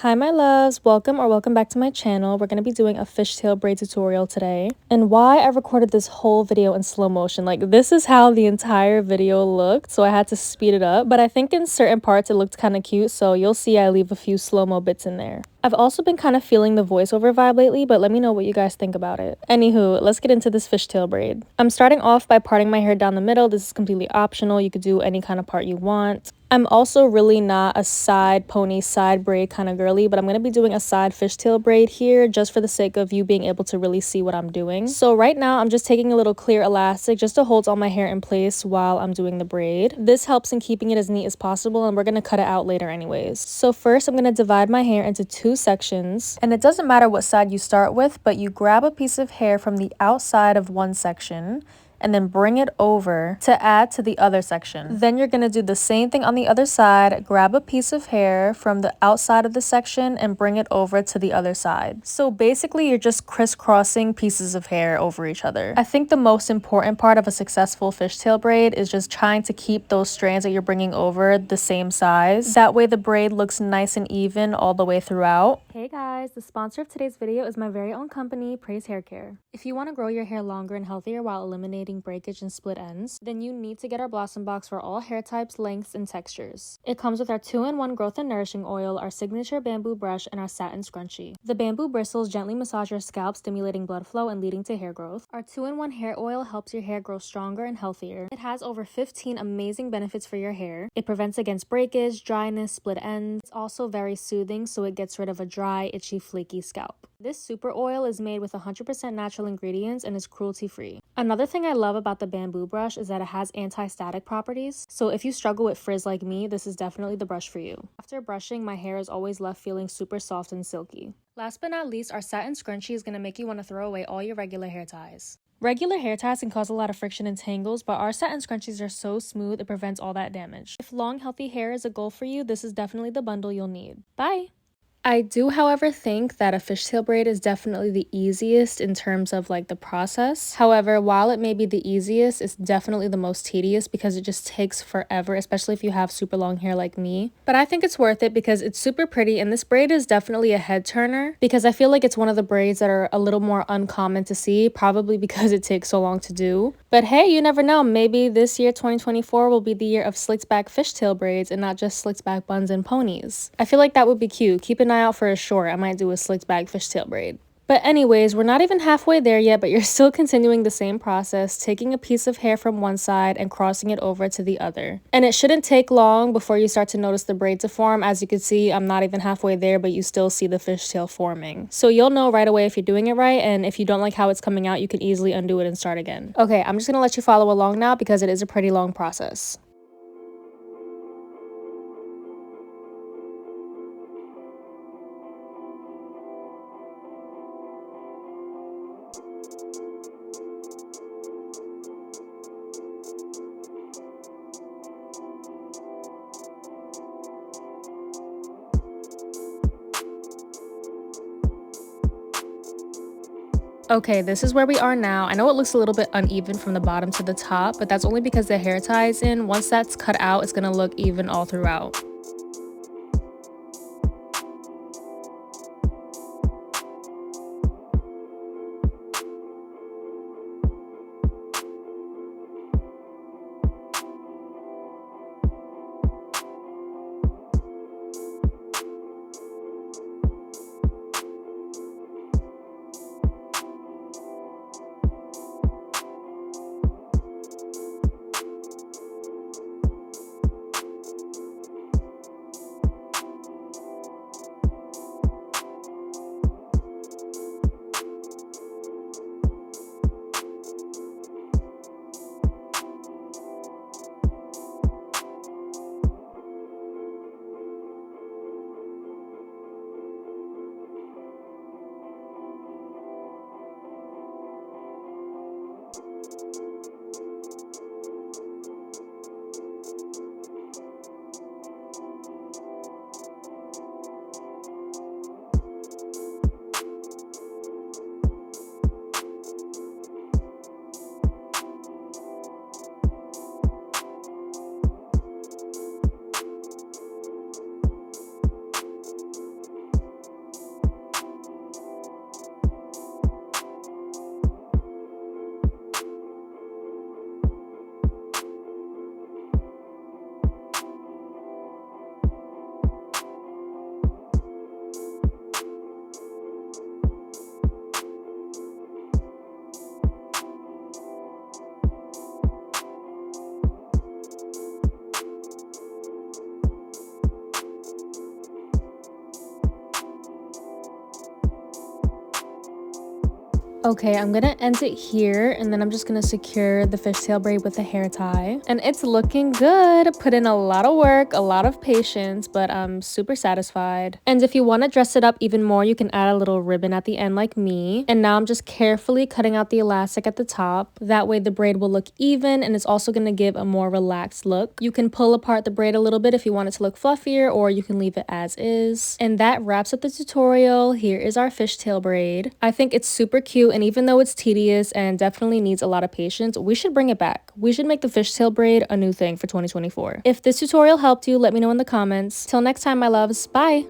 Hi my loves, welcome back to my channel. We're going to be doing a fishtail braid tutorial today. And why I recorded this whole video in slow motion, like this is how the entire video looked, so I had to speed it up. But I think in certain parts it looked kind of cute, so you'll see I leave a few slow-mo bits in there. I've also been kind of feeling the voiceover vibe lately, but let me know what you guys think about it. Anywho, let's get into this fishtail braid. I'm starting off by parting my hair down the middle. This is completely optional. You could do any kind of part you want. I'm also really not a side pony, side braid kind of girly, but I'm going to be doing a side fishtail braid here just for the sake of you being able to really see what I'm doing. So right now I'm just taking a little clear elastic just to hold all my hair in place while I'm doing the braid. This helps in keeping it as neat as possible, and we're going to cut it out later anyways. So first I'm going to divide my hair into two sections, and it doesn't matter what side you start with, but you grab a piece of hair from the outside of one section and then bring it over to add to the other section. Then you're gonna do the same thing on the other side, grab a piece of hair from the outside of the section and bring it over to the other side. So basically you're just crisscrossing pieces of hair over each other. I think the most important part of a successful fishtail braid is just trying to keep those strands that you're bringing over the same size. That way the braid looks nice and even all the way throughout. Hey guys, the sponsor of today's video is my very own company, Praise Hair Care. If you want to grow your hair longer and healthier while eliminating breakage and split ends, then you need to get our Blossom Box for all hair types, lengths, and textures. It comes with our 2-in-1 growth and nourishing oil, our signature bamboo brush, and our satin scrunchie. The bamboo bristles gently massage your scalp, stimulating blood flow and leading to hair growth. Our 2-in-1 hair oil helps your hair grow stronger and healthier. It has over 15 amazing benefits for your hair. It prevents against breakage, dryness, split ends. It's also very soothing, so it gets rid of a dry, itchy, flaky scalp. This super oil is made with 100% natural ingredients and is cruelty-free. Another thing I love about the bamboo brush is that it has anti-static properties, so if you struggle with frizz like me, this is definitely the brush for you. After brushing, my hair is always left feeling super soft and silky. Last but not least, our satin scrunchie is going to make you want to throw away all your regular hair ties. Regular hair ties can cause a lot of friction and tangles, but our satin scrunchies are so smooth it prevents all that damage. If long, healthy hair is a goal for you, this is definitely the bundle you'll need. Bye! I do, however, think that a fishtail braid is definitely the easiest in terms of like the process. However, while it may be the easiest, it's definitely the most tedious because it just takes forever, especially if you have super long hair like me. But I think it's worth it because it's super pretty, and this braid is definitely a head turner because I feel like it's one of the braids that are a little more uncommon to see, probably because it takes so long to do. But hey, you never know, maybe this year 2024 will be the year of slicked back fishtail braids and not just slicked back buns and ponies. I feel like that would be cute. Keep an eye out for a short. I might do a slicked back fishtail braid. But anyways, we're not even halfway there yet, but you're still continuing the same process, taking a piece of hair from one side and crossing it over to the other. And it shouldn't take long before you start to notice the braid to form. As you can see, I'm not even halfway there, but you still see the fishtail forming. So you'll know right away if you're doing it right, and if you don't like how it's coming out, you can easily undo it and start again. Okay, I'm just gonna let you follow along now because it is a pretty long process. Okay, this is where we are now. I know it looks a little bit uneven from the bottom to the top, but that's only because the hair tie is in. Once that's cut out, it's gonna look even all throughout. Okay, I'm gonna end it here, and then I'm just gonna secure the fishtail braid with a hair tie. And it's looking good. Put in a lot of work, a lot of patience, but I'm super satisfied. And if you want to dress it up even more, you can add a little ribbon at the end like me. And now I'm just carefully cutting out the elastic at the top. That way the braid will look even, and it's also gonna give a more relaxed look. You can pull apart the braid a little bit if you want it to look fluffier, or you can leave it as is. And that wraps up the tutorial. Here is our fishtail braid. I think it's super cute, and even though it's tedious and definitely needs a lot of patience, we should bring it back. We should make the fishtail braid a new thing for 2024. If this tutorial helped you, let me know in the comments. Till next time, my loves. Bye!